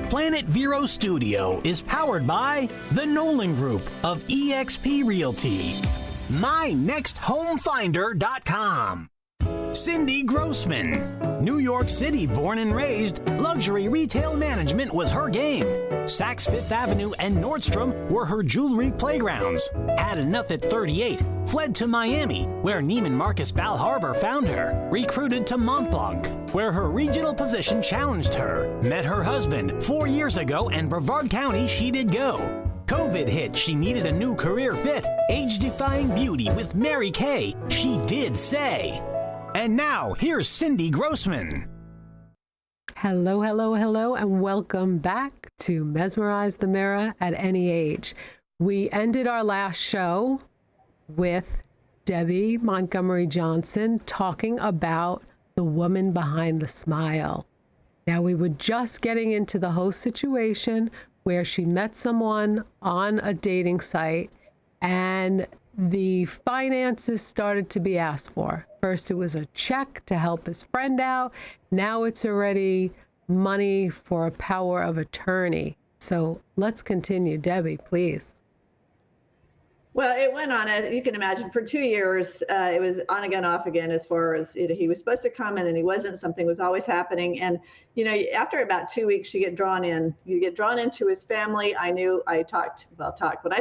Planet Vero Studio is powered by the Nolan Group of eXp Realty. MyNextHomeFinder.com. Cindy Grossman. New York City born and raised, luxury retail management was her game. Saks Fifth Avenue and Nordstrom were her jewelry playgrounds. Had enough at 38, fled to Miami, where Neiman Marcus Bal Harbour found her. Recruited to Mont Blanc, where her regional position challenged her. Met her husband 4 years ago, and Brevard County she did go. COVID hit, she needed a new career fit. Age-defying beauty with Mary Kay, she did say. And now, here's Cindy Grossman. Hello, hello, hello, and welcome back to Mesmerize the Mirror at Any Age. We ended our last show with Debbie Montgomery Johnson talking about the woman behind the smile. Now, we were just getting into the whole situation where she met someone on a dating site and the finances started to be asked for. First, it was a check to help his friend out. Now it's already money for a power of attorney. So let's continue. Debbie, please. Well, it went on, as you can imagine, for 2 years. It was on again, off again, as far as he was supposed to come and then he wasn't. Something was always happening. And, after about 2 weeks, you get drawn in. You get drawn into his family. When I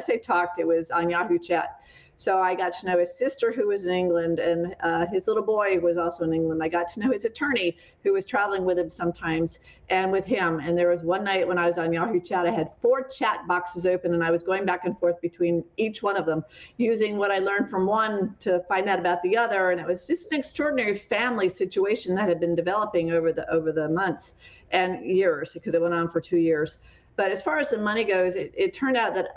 say talked, it was on Yahoo Chat. So I got to know his sister, who was in England, and his little boy was also in England. I got to know his attorney, who was traveling with him sometimes, and with him. And there was one night when I was on Yahoo Chat, I had 4 chat boxes open, and I was going back and forth between each one of them, using what I learned from one to find out about the other. And it was just an extraordinary family situation that had been developing over the months and years, because it went on for 2 years. But as far as the money goes, it turned out that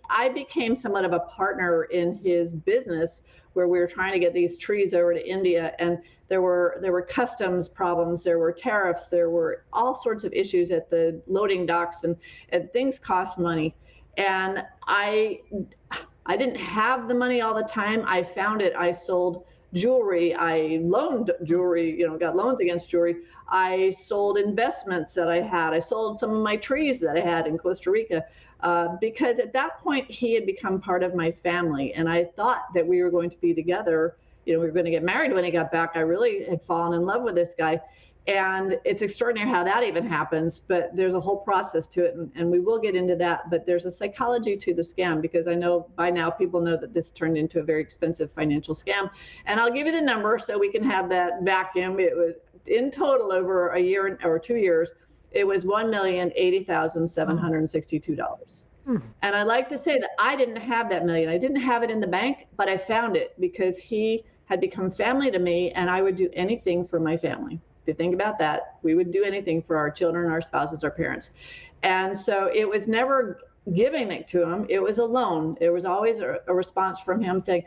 I became somewhat of a partner in his business, where we were trying to get these trees over to India, and there were customs problems, there were tariffs, there were all sorts of issues at the loading docks, and things cost money. And I didn't have the money all the time. I found it. I sold jewelry. I loaned jewelry, got loans against jewelry. I sold investments that I had. I sold some of my trees that I had in Costa Rica, because at that point he had become part of my family. And I thought that we were going to be together. We were going to get married when he got back. I really had fallen in love with this guy. And it's extraordinary how that even happens, but there's a whole process to it, and we will get into that. But there's a psychology to the scam, because I know by now people know that this turned into a very expensive financial scam. And I'll give you the number so we can have that vacuum. It was in total over a year or 2 years, it was $1,080,762. And I like to say that I didn't have that million. I didn't have it in the bank, but I found it because he had become family to me, and I would do anything for my family. If you think about that, we would do anything for our children, our spouses, our parents. And so it was never giving it to him. It was a loan. There was always a response from him saying,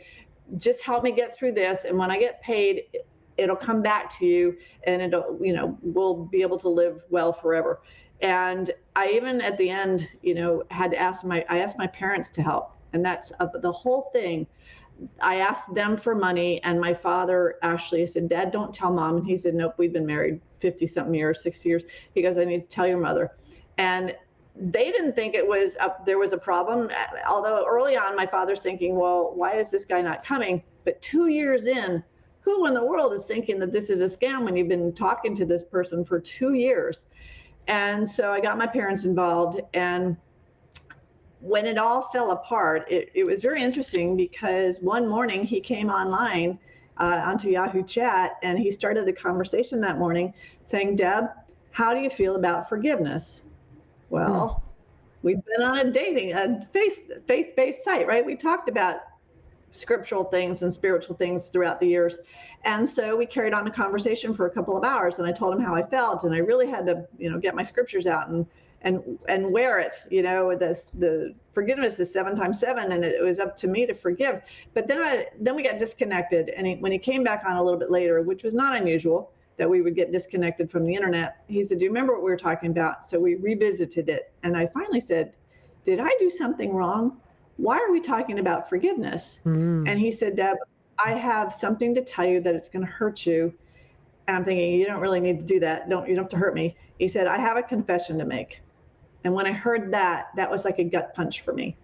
just help me get through this. And when I get paid, it'll come back to you, and we'll be able to live well forever. And I even at the end, had to ask I asked my parents to help. And that's the whole thing. I asked them for money, and my father actually said, Dad, don't tell Mom. And he said, nope, we've been married 50 something years, 60 years. He goes, I need to tell your mother. And they didn't think there was a problem. Although early on, my father's thinking, well, why is this guy not coming? But 2 years in, who in the world is thinking that this is a scam when you've been talking to this person for 2 years? And so I got my parents involved, and when it all fell apart, it was very interesting, because one morning he came online onto Yahoo Chat, and he started the conversation that morning saying, Deb, how do you feel about forgiveness? Well, we've been on a faith-based site, right? We talked about scriptural things and spiritual things throughout the years. And so we carried on a conversation for a couple of hours, and I told him how I felt, and I really had to, get my scriptures out and wear it. The forgiveness is 7 times 7, and it was up to me to forgive. But then we got disconnected, and when he came back on a little bit later, which was not unusual that we would get disconnected from the internet, he said, do you remember what we were talking about? So we revisited it, and I finally said, did I do something wrong? Why are we talking about forgiveness? And he said, Deb, I have something to tell you that it's going to hurt you. And I'm thinking, you don't really need to do that. You don't have to hurt me. He said, I have a confession to make. And when I heard that, that was like a gut punch for me,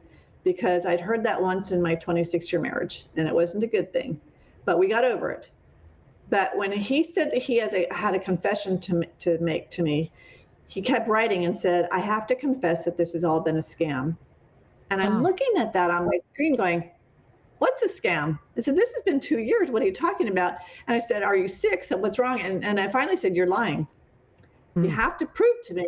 because I'd heard that once in my 26-year marriage, and it wasn't a good thing, but we got over it. But when he said that he had a confession to make to me, he kept writing and said, I have to confess that this has all been a scam. And I'm looking at that on my screen going, what's a scam? I said, this has been 2 years. What are you talking about? And I said, are you sick? So what's wrong? And I finally said, you're lying. You have to prove to me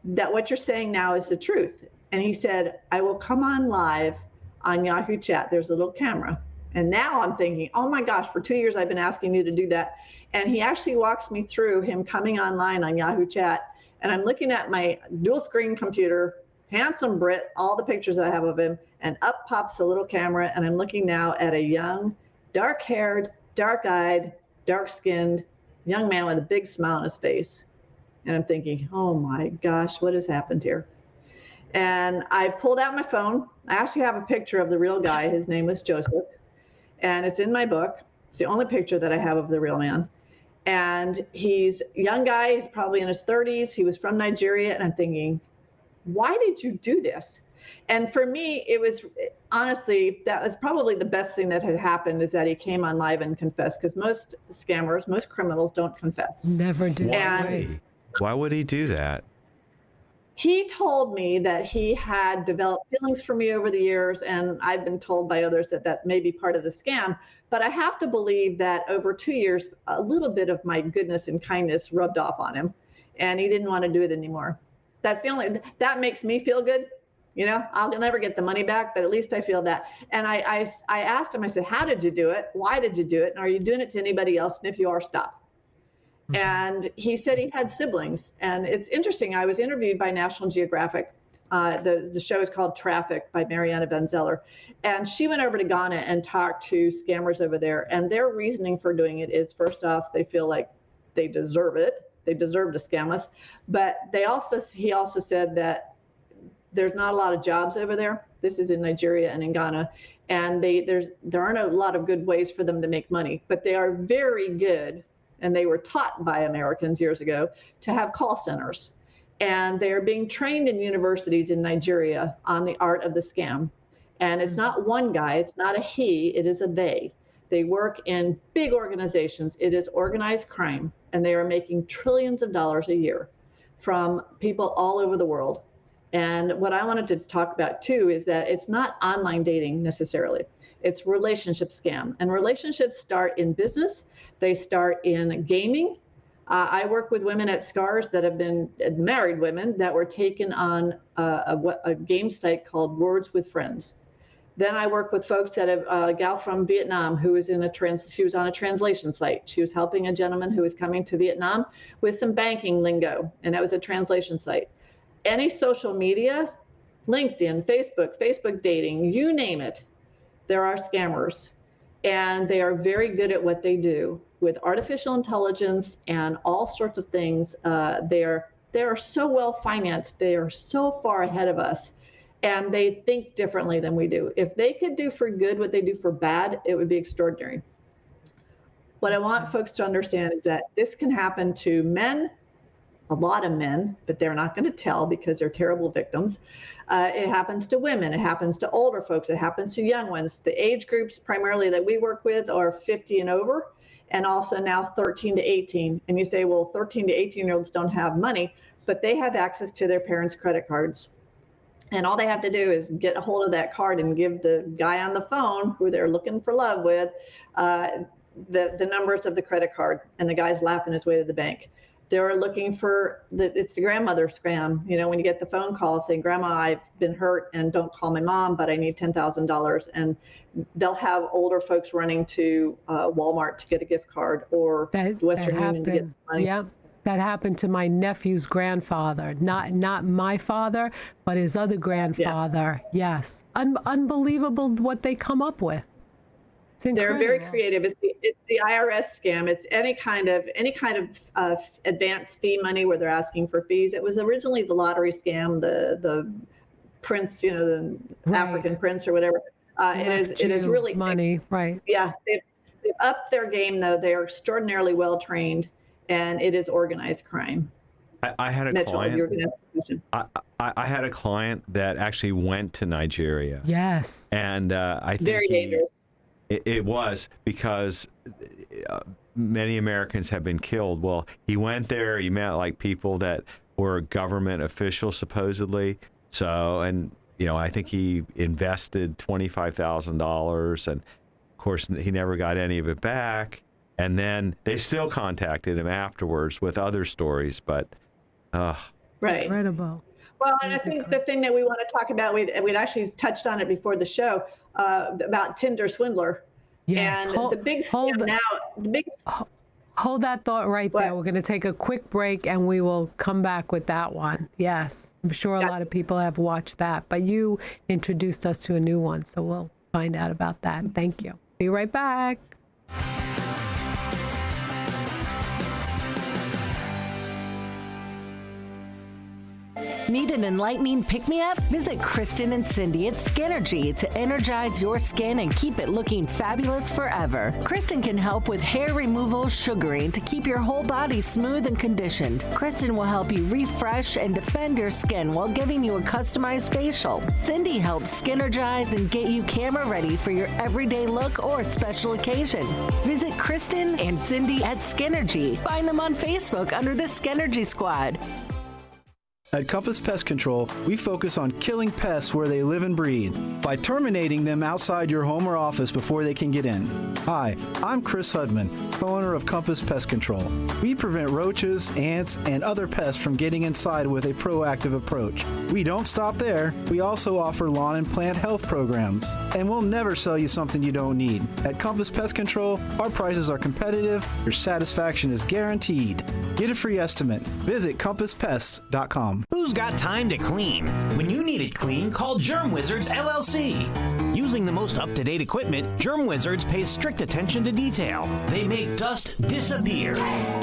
that what you're saying now is the truth. And he said, I will come on live on Yahoo Chat. There's a little camera. And now I'm thinking, oh my gosh, for 2 years I've been asking you to do that. And he actually walks me through him coming online on Yahoo Chat. And I'm looking at my dual screen computer, handsome Brit, all the pictures I have of him, and up pops the little camera. And I'm looking now at a young, dark-haired, dark-eyed, dark-skinned young man with a big smile on his face. And I'm thinking, oh my gosh, what has happened here? And I pulled out my phone. I actually have a picture of the real guy. His name was Joseph. And it's in my book. It's the only picture that I have of the real man. And he's a young guy. He's probably in his 30s. He was from Nigeria. And I'm thinking, why did you do this? And for me, it was honestly, that was probably the best thing that had happened, is that he came on live and confessed, because most scammers, most criminals don't confess. Never do. Why would he do that? He told me that he had developed feelings for me over the years, and I've been told by others that that may be part of the scam. But I have to believe that over 2 years, a little bit of my goodness and kindness rubbed off on him, and he didn't want to do it anymore. That makes me feel good. You know, I'll never get the money back, but at least I feel that. And I asked him, I said, how did you do it? Why did you do it? And are you doing it to anybody else? And if you are, stop. And he said he had siblings. And it's interesting. I was interviewed by National Geographic. The show is called Traffic by Mariana Van Zeller. And she went over to Ghana and talked to scammers over there. And their reasoning for doing it is, first off, they feel like they deserve it. They deserve to scam us. But he also said that there's not a lot of jobs over there. This is in Nigeria and in Ghana. And there aren't a lot of good ways for them to make money. But they are very good, and they were taught by Americans years ago, to have call centers. And they are being trained in universities in Nigeria on the art of the scam. And it's not one guy, it's not a he, it is a they. They work in big organizations. It is organized crime, and they are making trillions of dollars a year from people all over the world. And what I wanted to talk about too is that it's not online dating necessarily. It's relationship scam. And relationships start in business. They start in gaming. I work with women at SCARS that have been married women that were taken on a game site called Words with Friends. Then I work with folks that have a gal from Vietnam who was she was on a translation site. She was helping a gentleman who was coming to Vietnam with some banking lingo, and that was a translation site. Any social media, LinkedIn, Facebook dating, you name it, there are scammers. And they are very good at what they do with artificial intelligence and all sorts of things. They are so well financed. They are so far ahead of us. And they think differently than we do. If they could do for good what they do for bad, it would be extraordinary. What I want folks to understand is that this can happen to men, a lot of men, but they're not going to tell because they're terrible victims. It happens to women. It happens to older folks. It happens to young ones. The age groups primarily that we work with are 50 and over, and also now 13 to 18. And you say, well, 13 to 18-year-olds don't have money, but they have access to their parents' credit cards. And all they have to do is get a hold of that card and give the guy on the phone who they're looking for love with the numbers of the credit card, and the guy's laughing his way to the bank. They're looking for it's the grandmother scam. You know, when you get the phone call saying, Grandma, I've been hurt and don't call my mom, but I need $10,000. And they'll have older folks running to Walmart to get a gift card, or Western Union to get money. Yep. That happened to my nephew's grandfather, not my father, but his other grandfather. Yeah. Yes. Unbelievable what they come up with. They're very creative. It's the IRS scam. It's any kind of advance fee money where they're asking for fees. It was originally the lottery scam, the prince, you know, the African prince or whatever. It is really money, right? Yeah, they've upped their game though. They are extraordinarily well trained, and it is organized crime. I had a Mitchell, client. you're going to ask a question. I had a client that actually went to Nigeria. Yes. And I think Very dangerous. It was because many Americans have been killed. Well, he went there. He met like people that were government officials supposedly. So, and I think he invested $25,000, and of course he never got any of it back. And then they still contacted him afterwards with other stories, but Right. Incredible. Well, and I think the thing that we want to talk about, we'd actually touched on it before the show, about Tinder swindler. Yes. And the big scam now, Hold that thought right What? there. We're going to take a quick break and we will come back with that one. Yes. I'm sure a lot of people have watched that, but you introduced us to a new one, so we'll find out about that. Thank you. Be right back. Need an enlightening pick-me-up? Visit Kristen and Cindy at Skinergy to energize your skin and keep it looking fabulous forever. Kristen can help with hair removal, sugaring to keep your whole body smooth and conditioned. Kristen will help you refresh and defend your skin while giving you a customized facial. Cindy helps skinergize and get you camera ready for your everyday look or special occasion. Visit Kristen and Cindy at Skinergy. Find them on Facebook under the Skinergy Squad. At Compass Pest Control, we focus on killing pests where they live and breed by terminating them outside your home or office before they can get in. Hi, I'm Chris Hudman, co-owner of Compass Pest Control. We prevent roaches, ants, and other pests from getting inside with a proactive approach. We don't stop there. We also offer lawn and plant health programs. And we'll never sell you something you don't need. At Compass Pest Control, our prices are competitive, your satisfaction is guaranteed. Get a free estimate. Visit compasspests.com. Who's got time to clean? When you need it clean, call Germ Wizards LLC. Using the most up-to-date equipment, Germ Wizards pays strict attention to detail. They make dust disappear.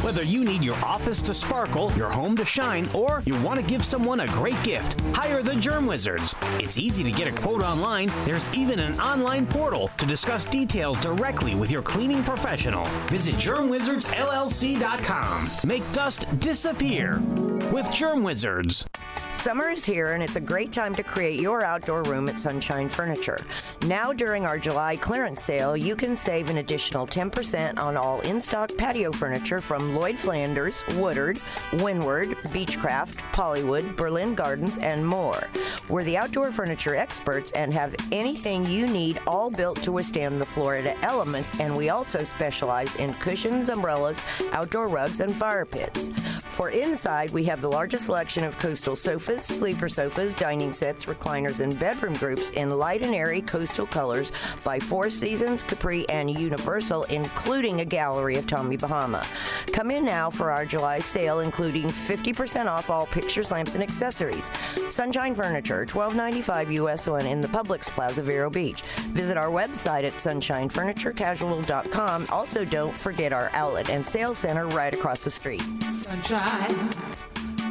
Whether you need your office to sparkle, your home to shine, or you want to give someone a great gift, hire the Germ Wizards. It's easy to get a quote online. There's even an online portal to discuss details directly with your cleaning professional. Visit GermWizardsLLC.com. Make dust disappear with Germ Wizards. Summer is here, and it's a great time to create your outdoor room at Sunshine Furniture. Now, during our July clearance sale, you can save an additional 10% on all in-stock patio furniture from Lloyd Flanders, Woodard, Windward, Beechcraft, Pollywood, Berlin Gardens, and more. We're the outdoor furniture experts and have anything you need, all built to withstand the Florida elements, and we also specialize in cushions, umbrellas, outdoor rugs, and fire pits. For inside, we have the largest selection of coastal sofas, sleeper sofas, dining sets, recliners, and bedroom groups in light and airy coastal colors by Four Seasons, Capri, and Universal, including a gallery of Tommy Bahama. Come in now for our July sale, including 50% off all pictures, lamps, and accessories. Sunshine Furniture, $12.95 US 1 in the Publix Plaza, Vero Beach. Visit our website at sunshinefurniturecasual.com. Also, don't forget our outlet and sales center right across the street. Sunshine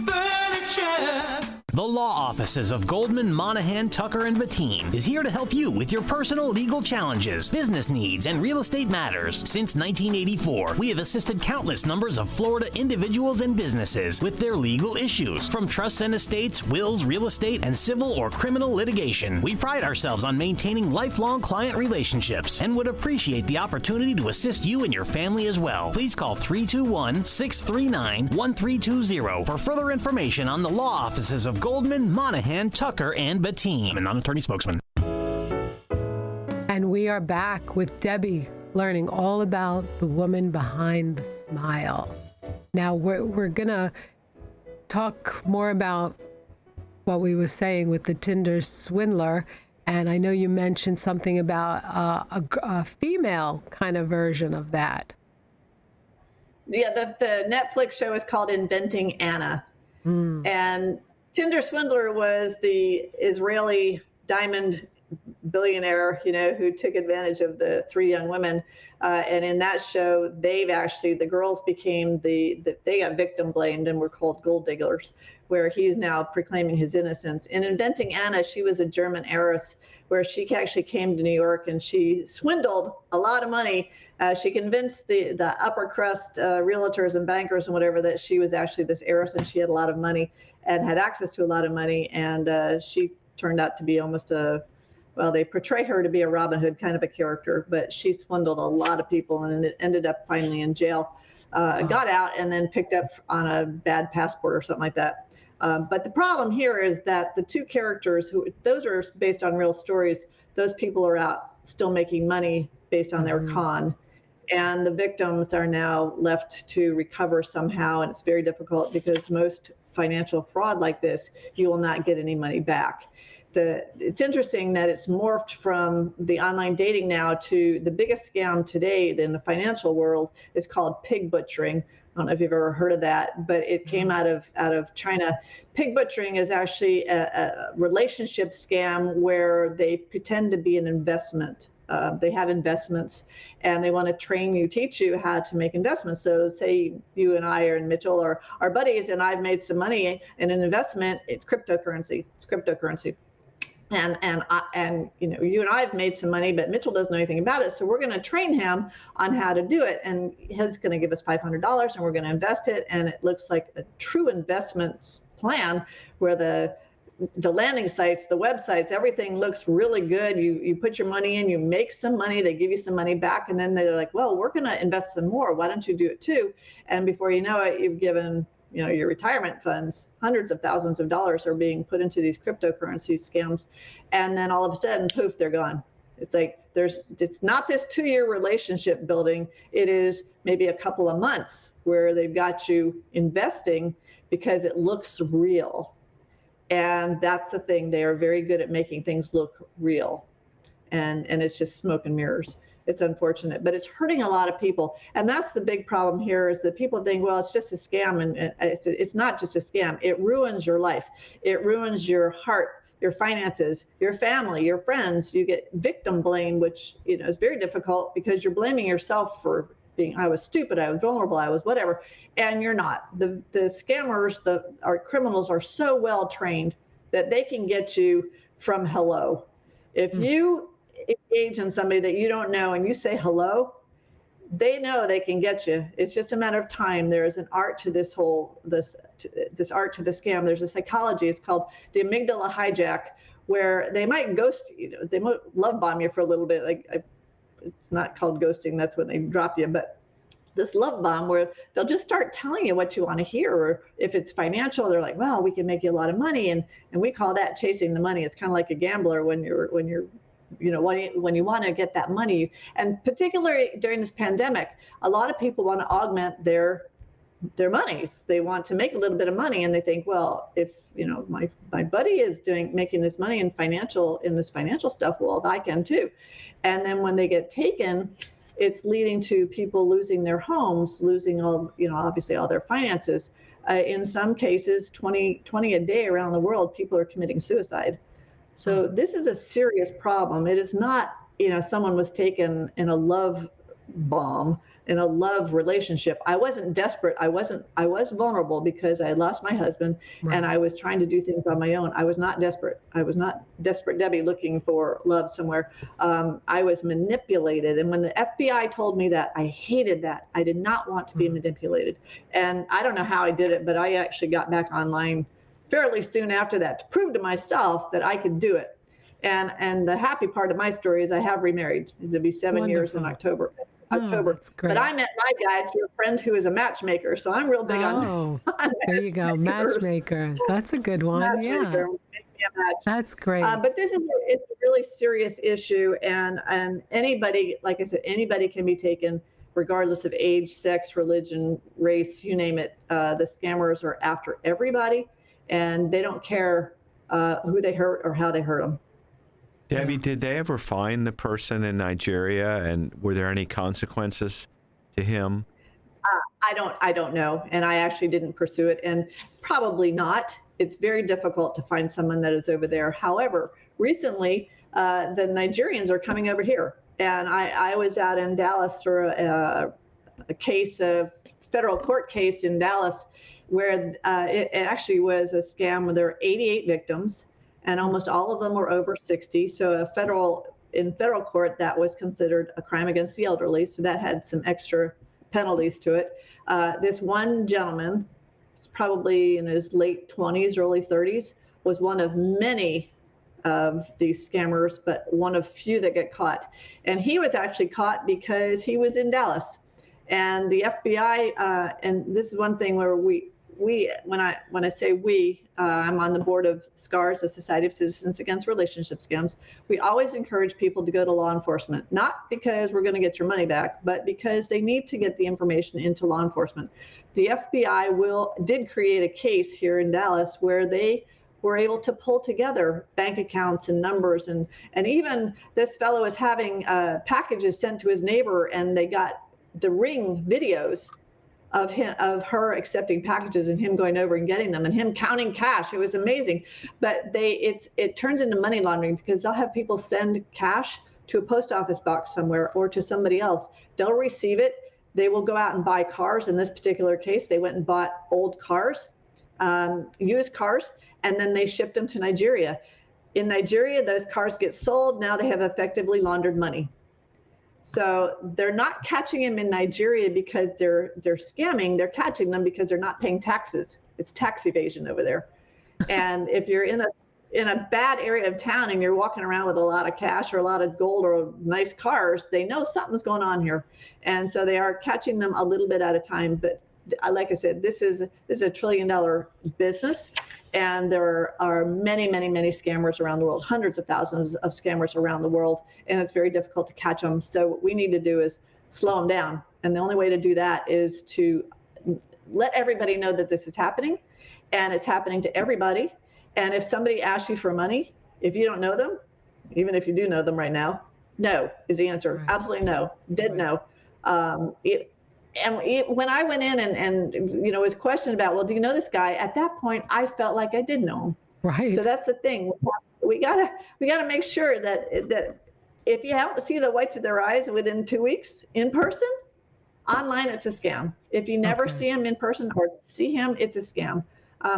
Furniture. The law offices of Goldman, Monahan, Tucker, and Bettine is here to help you with your personal legal challenges, business needs, and real estate matters. Since 1984, we have assisted countless numbers of Florida individuals and businesses with their legal issues. From trusts and estates, wills, real estate, and civil or criminal litigation, we pride ourselves on maintaining lifelong client relationships and would appreciate the opportunity to assist you and your family as well. Please call 321-639-1320 for further information on the law offices of Goldman, Monahan, Tucker, and Bettine. I'm an attorney spokesman. And we are back with Debbie, learning all about the woman behind the smile. Now we're gonna talk more about what we were saying with the Tinder swindler, and I know you mentioned something about a female kind of version of that. Yeah, the Netflix show is called Inventing Anna. And Tinder swindler was the Israeli diamond billionaire, who took advantage of the three young women. And in that show, the girls became they got victim blamed and were called gold diggers, where he's now proclaiming his innocence. In Inventing Anna, she was a German heiress where she actually came to New York and she swindled a lot of money. She convinced the upper crust realtors and bankers and whatever that she was actually this heiress and she had a lot of money and had access to a lot of money. And she turned out to be almost they portray her to be a Robin Hood kind of a character, but she swindled a lot of people and it ended up finally in jail. Got out and then picked up on a bad passport or something like that. But the problem here is that the two characters, those are based on real stories, those people are out still making money based on their con. And the victims are now left to recover somehow. And it's very difficult because most financial fraud like this, you will not get any money back. It's interesting that it's morphed from the online dating now to the biggest scam today in the financial world is called pig butchering. I don't know if you've ever heard of that, but it came out of China. Pig butchering is actually a relationship scam where they pretend to be an investment. They have investments and they want to train you, teach you how to make investments. So say you and I and Mitchell are buddies and I've made some money in an investment, it's cryptocurrency. And you and I have made some money, but Mitchell doesn't know anything about it. So we're going to train him on how to do it. And he's going to give us $500 and we're going to invest it. And it looks like a true investments plan where the landing sites, the websites, everything looks really good. You put your money in, you make some money, they give you some money back. And then they're like, well, we're going to invest some more. Why don't you do it too? And before you know it, you've given your retirement funds, hundreds of thousands of dollars are being put into these cryptocurrency scams. And then all of a sudden, poof, they're gone. It's like, it's not this 2-year relationship building. It is maybe a couple of months where they've got you investing because it looks real. And that's the thing. They are very good at making things look real. And it's just smoke and mirrors. It's unfortunate, but it's hurting a lot of people. And that's the big problem here is that people think, well, it's just a scam. And it's not just a scam. It ruins your life. It ruins your heart, your finances, your family, your friends. You get victim blame, which is very difficult because you're blaming yourself for being, I was stupid, I was vulnerable, I was whatever. And you're not. The scammers, our criminals are so well trained that they can get you from hello. If you engage in somebody that you don't know and you say hello, they know they can get you. It's just a matter of time. There is an art to this art to the scam. There's a psychology. It's called the amygdala hijack, where they might ghost you. They might love bomb you for a little bit. It's not called ghosting. That's when they drop you. But this love bomb where they'll just start telling you what you want to hear. Or if it's financial, they're like, well, we can make you a lot of money. And we call that chasing the money. It's kind of like a gambler when you're when you want to get that money. And particularly during this pandemic, a lot of people want to augment their monies. They want to make a little bit of money and they think, well, if my buddy is making this money in this financial stuff, well, I can too. And then when they get taken, it's leading to people losing their homes, losing obviously all their finances. In some cases, 20 a day around the world, people are committing suicide. So this is a serious problem. It is not, someone was taken in a love bomb, in a love relationship. I wasn't desperate. I was vulnerable because I had lost my husband and I was trying to do things on my own. I was not desperate. I was not desperate Debbie looking for love somewhere. I was manipulated. And when the FBI told me that, I hated that. I did not want to be manipulated. And I don't know how I did it, but I actually got back online fairly soon after that to prove to myself that I could do it. And the happy part of my story is I have remarried. It'll be 7 years in October. That's great. But I met my guy through a friend who is a matchmaker, so I'm real big on there you go, matchmakers. That's a good one. Matchmaker. Yeah, that's great. But it's a really serious issue, and anybody, like I said, anybody can be taken, regardless of age, sex, religion, race, you name it. The scammers are after everybody, and they don't care who they hurt or how they hurt them. Debbie, did they ever find the person in Nigeria, and were there any consequences to him? I don't know, and I actually didn't pursue it, and probably not. It's very difficult to find someone that is over there. However, recently, the Nigerians are coming over here, and I was out in Dallas for a federal court case in Dallas, where it actually was a scam where there were 88 victims. and almost all of them were over 60. So in federal court, that was considered a crime against the elderly. So that had some extra penalties to it. This one gentleman, he's probably in his late 20s, early 30s, was one of many of these scammers, but one of few that get caught. And he was actually caught because he was in Dallas. And the FBI, and this is one thing where when I say we, I'm on the board of SCARS, the Society of Citizens Against Relationship Scams. We always encourage people to go to law enforcement, not because we're going to get your money back, but because they need to get the information into law enforcement. The FBI did create a case here in Dallas where they were able to pull together bank accounts and numbers, and even this fellow was having packages sent to his neighbor, and they got the Ring videos of her accepting packages and him going over and getting them and him counting cash. It was amazing. But it turns into money laundering because they'll have people send cash to a post office box somewhere or to somebody else. They'll receive it. They will go out and buy cars. In this particular case, they went and bought old cars, used cars, and then they shipped them to Nigeria. In Nigeria, those cars get sold. Now they have effectively laundered money. So they're not catching them in Nigeria because they're scamming. They're catching them because they're not paying taxes. It's tax evasion over there. And if you're in a bad area of town and you're walking around with a lot of cash or a lot of gold or nice cars, they know something's going on here. And so they are catching them a little bit at a time. But like I said, this is a $1 trillion business. And there are many, many, many scammers around the world, hundreds of thousands of scammers around the world, and it's very difficult to catch them. So what we need to do is slow them down. And the only way to do that is to let everybody know that this is happening, and it's happening to everybody. And if somebody asks you for money, if you don't know them, even if you do know them right now, no is the answer. Right. Absolutely no. Dead right. No. When I went in and was questioned about, well, do you know this guy? At that point, I felt like I did know him. Right. So that's the thing. We gotta make sure that if you don't see the whites of their eyes within 2 weeks in person, online it's a scam. If you never see him in person or see him, it's a scam.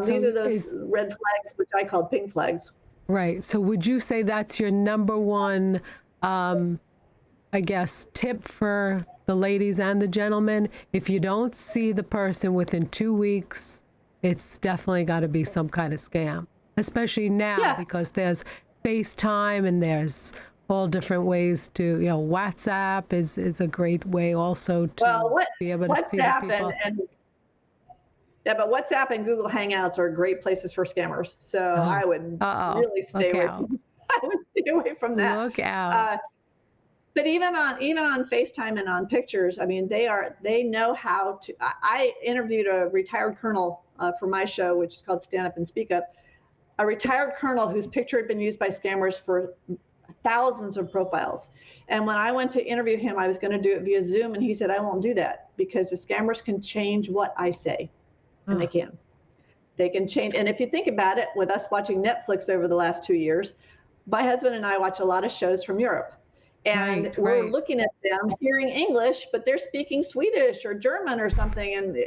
These are those red flags, which I call pink flags. Right. So would you say that's your number one, I guess, tip for the ladies and the gentlemen? If you don't see the person within 2 weeks, it's definitely got to be some kind of scam, especially now because there's FaceTime and there's all different ways to, WhatsApp is a great way also to be able to see the people. But WhatsApp and Google Hangouts are great places for scammers. So I would really stay away. I would stay away from that. Look out. But even on FaceTime and on pictures, I mean, they know how to. I interviewed a retired colonel for my show, which is called Stand Up and Speak Up. A retired colonel whose picture had been used by scammers for thousands of profiles. And when I went to interview him, I was going to do it via Zoom, and he said, I won't do that because the scammers can change what I say, and they can. They can change. And if you think about it, with us watching Netflix over the last 2 years, my husband and I watch a lot of shows from Europe. And we're looking at them, hearing English, but they're speaking Swedish or German or something. And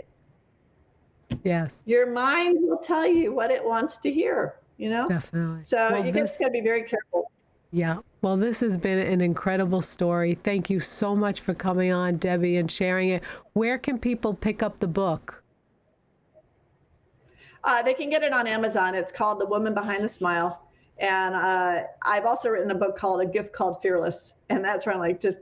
yes, your mind will tell you what it wants to hear, Definitely. So you just got to be very careful. Yeah. Well, this has been an incredible story. Thank you so much for coming on, Debbie, and sharing it. Where can people pick up the book? They can get it on Amazon. It's called The Woman Behind the Smile. And I've also written a book called A Gift Called Fearless. And that's around just,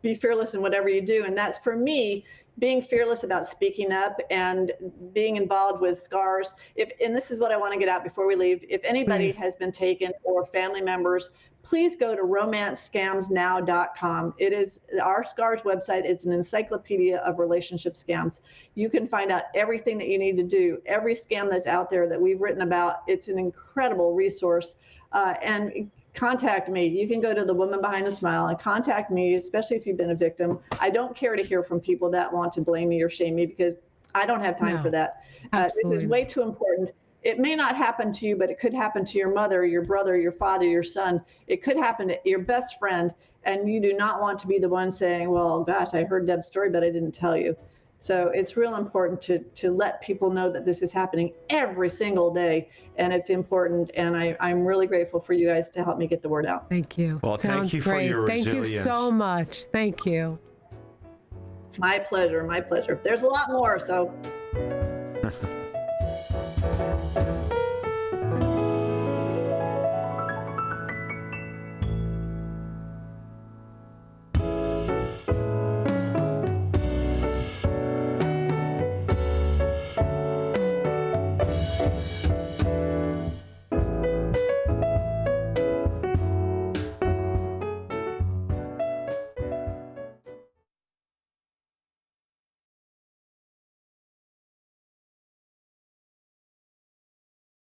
be fearless in whatever you do. And that's for me, being fearless about speaking up and being involved with SCARS. And this is what I want to get out before we leave. If anybody has been taken or family members, please go to romancescamsnow.com. It is our SCARS website. It's an encyclopedia of relationship scams. You can find out everything that you need to do. Every scam that's out there that we've written about, it's an incredible resource. And contact me. You can go to The Woman Behind the Smile and contact me, especially if you've been a victim. I don't care to hear from people that want to blame me or shame me because I don't have time for that. This is way too important. It may not happen to you, but it could happen to your mother, your brother, your father, your son. It could happen to your best friend, and you do not want to be the one saying, well, gosh, I heard Deb's story, but I didn't tell you. So it's real important to let people know that this is happening every single day, and it's important. And I'm really grateful for you guys to help me get the word out. Thank you. Well, Sounds thank you great. for your Thank resilience. you so much. Thank you. My pleasure. My pleasure. There's a lot more, so.